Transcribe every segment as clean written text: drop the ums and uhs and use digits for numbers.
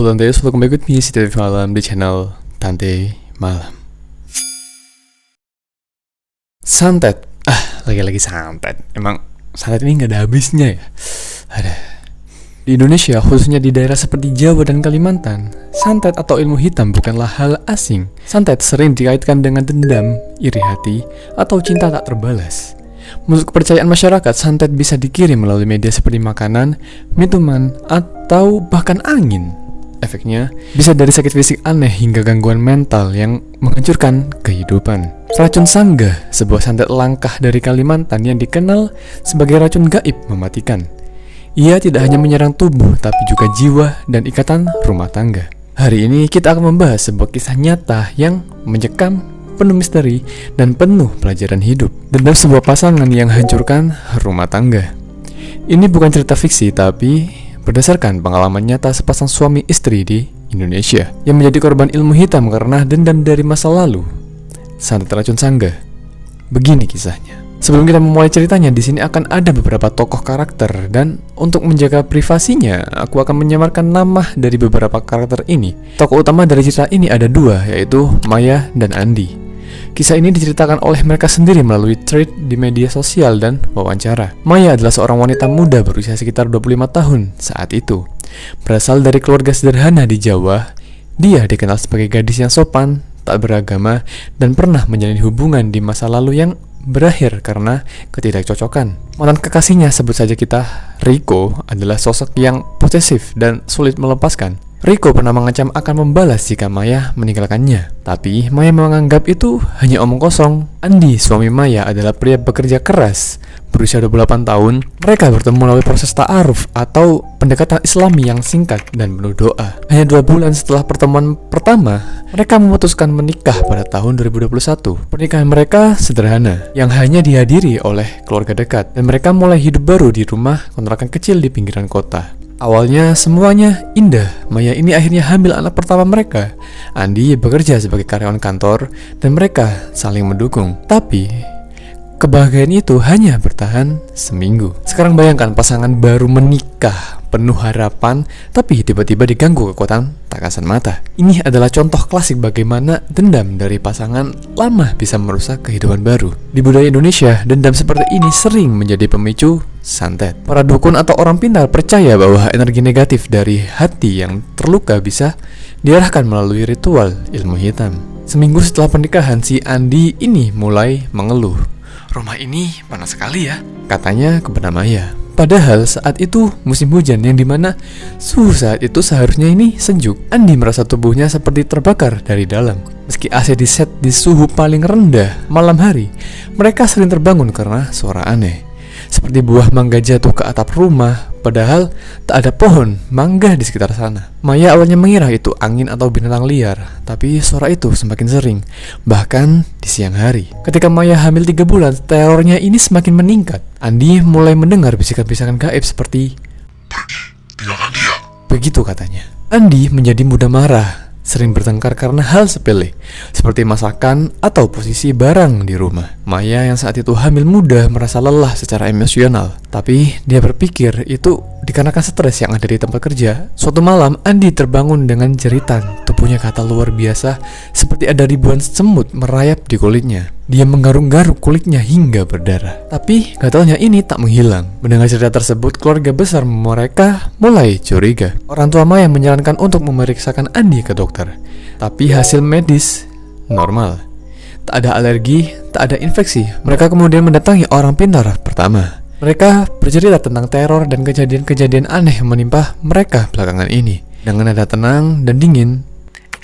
Halo Tante, welcome back with me Setiap Malam di channel Tante Malam. Santet, lagi-lagi santet. Emang santet ini gak ada habisnya ya? Ada. Di Indonesia, khususnya di daerah seperti Jawa dan Kalimantan, santet atau ilmu hitam bukanlah hal asing. Santet sering dikaitkan dengan dendam, iri hati, atau cinta tak terbalas. Menurut kepercayaan masyarakat, santet bisa dikirim melalui media seperti makanan, minuman, atau bahkan angin. Efeknya bisa dari sakit fisik aneh hingga gangguan mental yang menghancurkan kehidupan. Racun Sanggah, sebuah santet langkah dari Kalimantan yang dikenal sebagai racun gaib mematikan. Ia tidak hanya menyerang tubuh, tapi juga jiwa dan ikatan rumah tangga. Hari ini kita akan membahas sebuah kisah nyata yang mencekam, penuh misteri, dan penuh pelajaran hidup. Dendam sebuah pasangan yang hancurkan rumah tangga. Ini bukan cerita fiksi, tapi berdasarkan pengalaman nyata sepasang suami istri di Indonesia yang menjadi korban ilmu hitam karena dendam dari masa lalu. Santet racun Sanggah. Begini kisahnya. Sebelum kita memulai ceritanya, di sini akan ada beberapa tokoh karakter, dan untuk menjaga privasinya, aku akan menyamarkan nama dari beberapa karakter ini. Tokoh utama dari cerita ini ada dua, yaitu Maya dan Andi. Kisah ini diceritakan oleh mereka sendiri melalui thread di media sosial dan wawancara. Maya adalah seorang wanita muda berusia sekitar 25 tahun saat itu. Berasal dari keluarga sederhana di Jawa, dia dikenal sebagai gadis yang sopan, tak beragama, dan pernah menjalin hubungan di masa lalu yang berakhir karena ketidakcocokan. Mantan kekasihnya, sebut saja kita Riko, adalah sosok yang posesif dan sulit melepaskan. Riko pernah mengancam akan membalas jika Maya meninggalkannya. Tapi Maya menganggap itu hanya omong kosong. Andi, suami Maya, adalah pria bekerja keras. Berusia 28 tahun, mereka bertemu melalui proses ta'aruf atau pendekatan Islami yang singkat dan penuh doa. Hanya 2 bulan setelah pertemuan pertama, mereka memutuskan menikah pada tahun 2021. Pernikahan mereka sederhana, yang hanya dihadiri oleh keluarga dekat, dan mereka mulai hidup baru di rumah kontrakan kecil di pinggiran kota. Awalnya semuanya indah. Maya ini akhirnya hamil anak pertama mereka. Andi bekerja sebagai karyawan kantor dan mereka saling mendukung. Tapi kebahagiaan itu hanya bertahan seminggu. Sekarang bayangkan pasangan baru menikah, penuh harapan, tapi tiba-tiba diganggu kekuatan tak kasat mata. Ini adalah contoh klasik bagaimana dendam dari pasangan lama bisa merusak kehidupan baru. Di budaya Indonesia, dendam seperti ini sering menjadi pemicu santet. Para dukun atau orang pintar percaya bahwa energi negatif dari hati yang terluka bisa diarahkan melalui ritual ilmu hitam. Seminggu setelah pernikahan, si Andi ini mulai mengeluh. "Rumah ini panas sekali ya," katanya kepada Maya. Padahal saat itu musim hujan yang dimana suhu saat itu seharusnya ini sejuk. Andi merasa tubuhnya seperti terbakar dari dalam. Meski AC diset di suhu paling rendah malam hari, mereka sering terbangun karena suara aneh. Seperti buah mangga jatuh ke atap rumah, padahal tak ada pohon mangga di sekitar sana. Maya awalnya mengira itu angin atau binatang liar, tapi suara itu semakin sering, bahkan di siang hari. Ketika Maya hamil 3 bulan, terornya ini semakin meningkat. Andi mulai mendengar bisikan-bisikan gaib seperti, "Pergi, tinggalkan dia." Begitu katanya. Andi menjadi mudah marah, sering bertengkar karena hal sepele, seperti masakan atau posisi barang di rumah. Maya yang saat itu hamil muda merasa lelah secara emosional, tapi dia berpikir itu dikarenakan stres yang ada di tempat kerja. Suatu malam, Andi terbangun dengan jeritan. Tubuhnya kata luar biasa, seperti ada ribuan semut merayap di kulitnya. Dia menggaruk-garuk kulitnya hingga berdarah. Tapi gatalnya ini tak menghilang. Mendengar cerita tersebut, keluarga besar mereka mulai curiga. Orang tua Maya menyarankan untuk memeriksakan Andi ke dokter. Tapi hasil medis normal. Tak ada alergi, tak ada infeksi. Mereka kemudian mendatangi orang pintar pertama. Mereka bercerita tentang teror dan kejadian-kejadian aneh yang menimpa mereka belakangan ini. Dengan nada tenang dan dingin,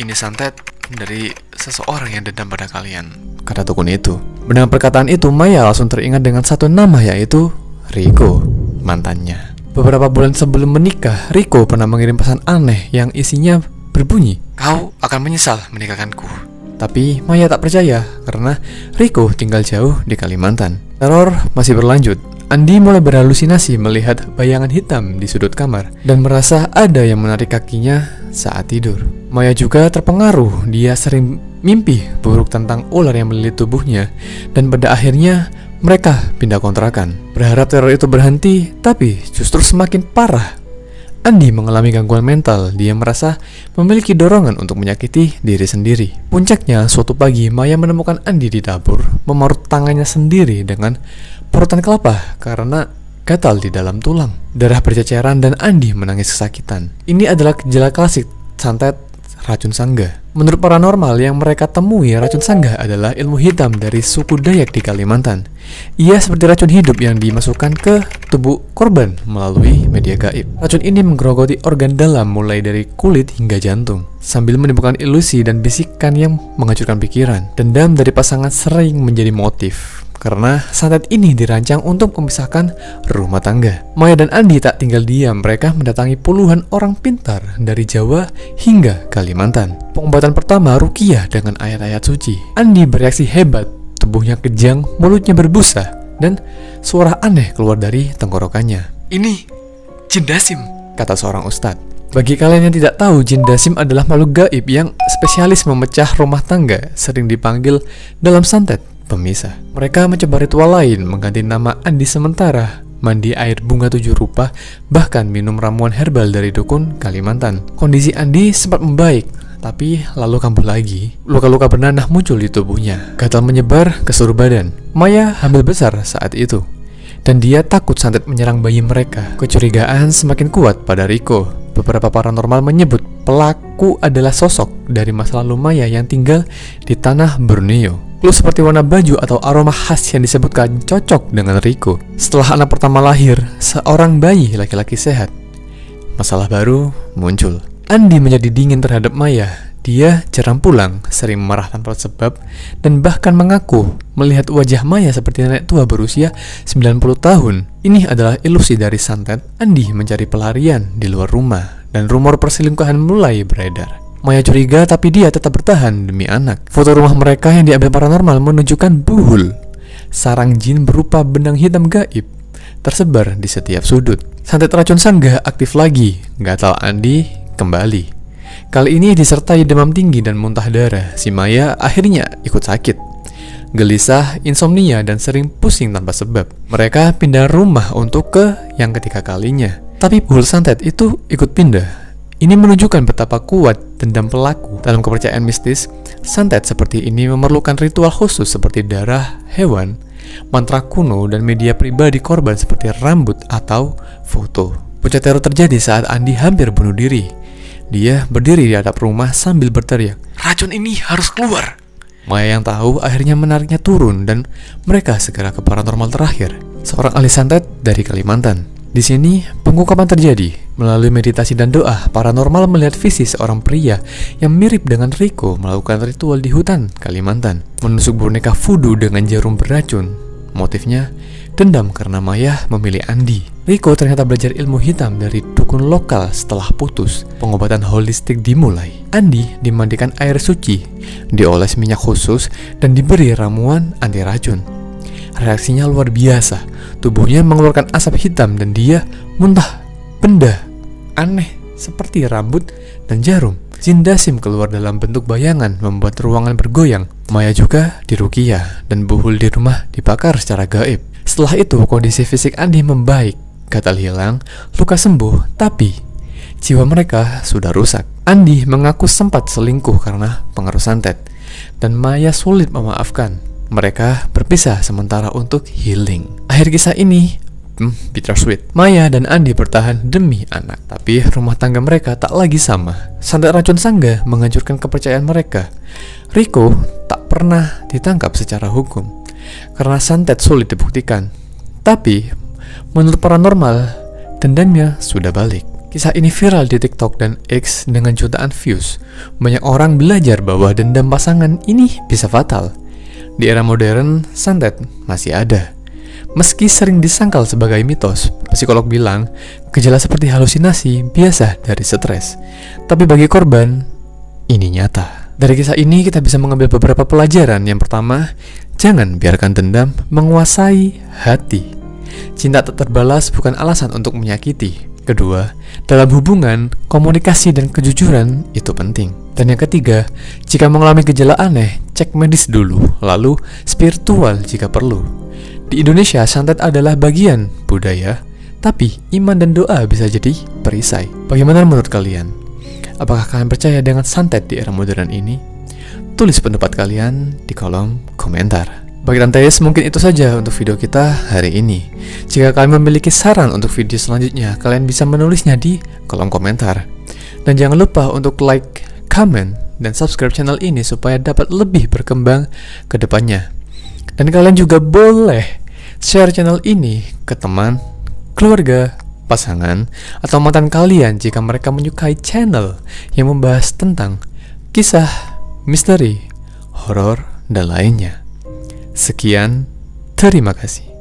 "Ini santet dari seseorang yang dendam pada kalian," kata dukun itu. Mendengar perkataan itu, Maya langsung teringat dengan satu nama, yaitu Riko, mantannya. Beberapa bulan sebelum menikah, Riko pernah mengirim pesan aneh yang isinya berbunyi, "Kau akan menyesal menikahkanku." Tapi Maya tak percaya karena Riko tinggal jauh di Kalimantan. Teror masih berlanjut. Andi mulai berhalusinasi melihat bayangan hitam di sudut kamar dan merasa ada yang menarik kakinya saat tidur. Maya juga terpengaruh. Dia sering mimpi buruk tentang ular yang melilit tubuhnya, dan pada akhirnya mereka pindah kontrakan. Berharap teror itu berhenti, tapi justru semakin parah. Andi mengalami gangguan mental. Dia merasa memiliki dorongan untuk menyakiti diri sendiri. Puncaknya, suatu pagi Maya menemukan Andi di dapur, memarut tangannya sendiri dengan parutan kelapa karena gatal di dalam tulang. Darah berceceran dan Andi menangis kesakitan. Ini adalah gejala klasik santet racun sangga. Menurut paranormal yang mereka temui, racun sangga adalah ilmu hitam dari suku Dayak di Kalimantan. Ia seperti racun hidup yang dimasukkan ke tubuh korban melalui media gaib. Racun ini menggerogoti organ dalam mulai dari kulit hingga jantung, sambil menimbulkan ilusi dan bisikan yang menghancurkan pikiran. Dendam dari pasangan sering menjadi motif, karena santet ini dirancang untuk memisahkan rumah tangga. Maya dan Andi tak tinggal diam. Mereka mendatangi puluhan orang pintar dari Jawa hingga Kalimantan. Pengobatan pertama ruqyah dengan ayat-ayat suci. Andi bereaksi hebat, tubuhnya kejang, mulutnya berbusa, dan suara aneh keluar dari tenggorokannya. "Ini jin dasim," kata seorang ustadz. Bagi kalian yang tidak tahu, jin dasim adalah makhluk gaib yang spesialis memecah rumah tangga, sering dipanggil dalam santet pemisah. Mereka mencoba ritual lain, mengganti nama Andi sementara, mandi air bunga 7 rupa, bahkan minum ramuan herbal dari dukun Kalimantan. Kondisi Andi sempat membaik, tapi lalu kambuh lagi. Luka-luka bernanah muncul di tubuhnya, gatal menyebar ke seluruh badan. Maya hamil besar saat itu, dan dia takut santet menyerang bayi mereka. Kecurigaan semakin kuat pada Riko. Beberapa paranormal menyebut pelaku adalah sosok dari masa lalu Maya yang tinggal di tanah Borneo. Clue seperti warna baju atau aroma khas yang disebutkan cocok dengan Riko. Setelah anak pertama lahir, seorang bayi laki-laki sehat, masalah baru muncul. Andi menjadi dingin terhadap Maya. Dia jarang pulang, sering marah tanpa sebab, dan bahkan mengaku melihat wajah Maya seperti nenek tua berusia 90 tahun. Ini adalah ilusi dari santet. Andi mencari pelarian di luar rumah, dan rumor perselingkuhan mulai beredar. Maya curiga, tapi dia tetap bertahan demi anak. Foto rumah mereka yang diambil paranormal menunjukkan buhul, sarang jin berupa benang hitam gaib, tersebar di setiap sudut. Santet racun sangga aktif lagi. Gatal Andi kembali. Kali ini disertai demam tinggi dan muntah darah. Si Maya akhirnya ikut sakit, gelisah, insomnia, dan sering pusing tanpa sebab. Mereka pindah rumah untuk ke yang ketiga kalinya, tapi buhul santet itu ikut pindah. Ini menunjukkan betapa kuat dendam pelaku. Dalam kepercayaan mistis, santet seperti ini memerlukan ritual khusus seperti darah hewan, mantra kuno, dan media pribadi korban seperti rambut atau foto. Puncak teror terjadi saat Andi hampir bunuh diri. Dia berdiri di atap rumah sambil berteriak, "Racun ini harus keluar!" Maya yang tahu akhirnya menariknya turun, dan mereka segera ke paranormal terakhir, seorang ahli santet dari Kalimantan. Di sini, pengungkapan terjadi. Melalui meditasi dan doa, paranormal melihat visi seorang pria yang mirip dengan Riko melakukan ritual di hutan Kalimantan, menusuk boneka voodoo dengan jarum beracun. Motifnya, dendam karena Maya memilih Andi. Riko ternyata belajar ilmu hitam dari dukun lokal. Setelah putus, pengobatan holistik dimulai. Andi dimandikan air suci, dioles minyak khusus, dan diberi ramuan anti racun. Reaksinya luar biasa. Tubuhnya mengeluarkan asap hitam dan dia muntah benda aneh seperti rambut dan jarum. Jin dasim keluar dalam bentuk bayangan, membuat ruangan bergoyang. Maya juga diruqyah, dan buhul di rumah dibakar secara gaib. Setelah itu, kondisi fisik Andi membaik. Gatal hilang, luka sembuh, tapi jiwa mereka sudah rusak. Andi mengaku sempat selingkuh karena pengaruh santet, dan Maya sulit memaafkan. Mereka berpisah sementara untuk healing. Akhir kisah ini bittersweet. Maya dan Andi bertahan demi anak, tapi rumah tangga mereka tak lagi sama. Santet racun sangga menghancurkan kepercayaan mereka. Riko tak pernah ditangkap secara hukum karena santet sulit dibuktikan. Tapi menurut paranormal, dendamnya sudah balik. Kisah ini viral di TikTok dan X dengan jutaan views. Banyak orang belajar bahwa dendam pasangan ini bisa fatal. Di era modern, santet masih ada. Meski sering disangkal sebagai mitos, psikolog bilang gejala seperti halusinasi biasa dari stres. Tapi bagi korban, ini nyata. Dari kisah ini kita bisa mengambil beberapa pelajaran. Yang pertama, jangan biarkan dendam menguasai hati. Cinta tak terbalas bukan alasan untuk menyakiti. Kedua, dalam hubungan, komunikasi dan kejujuran itu penting. Dan yang ketiga, jika mengalami gejala aneh, cek medis dulu, lalu spiritual jika perlu. Di Indonesia, santet adalah bagian budaya, Tapi iman dan doa bisa jadi perisai. Bagaimana menurut kalian? Apakah kalian percaya dengan santet di era modern ini? Tulis pendapat kalian di kolom komentar. Bagi Rantais, mungkin itu saja untuk video kita hari ini. Jika kalian memiliki saran untuk video selanjutnya, kalian bisa menulisnya di kolom komentar. Dan jangan lupa untuk like, comment, dan subscribe channel ini supaya dapat lebih berkembang ke depannya. Dan kalian juga boleh share channel ini ke teman, keluarga, pasangan, atau mantan kalian jika mereka menyukai channel yang membahas tentang kisah, misteri, horor, dan lainnya. Sekian, terima kasih.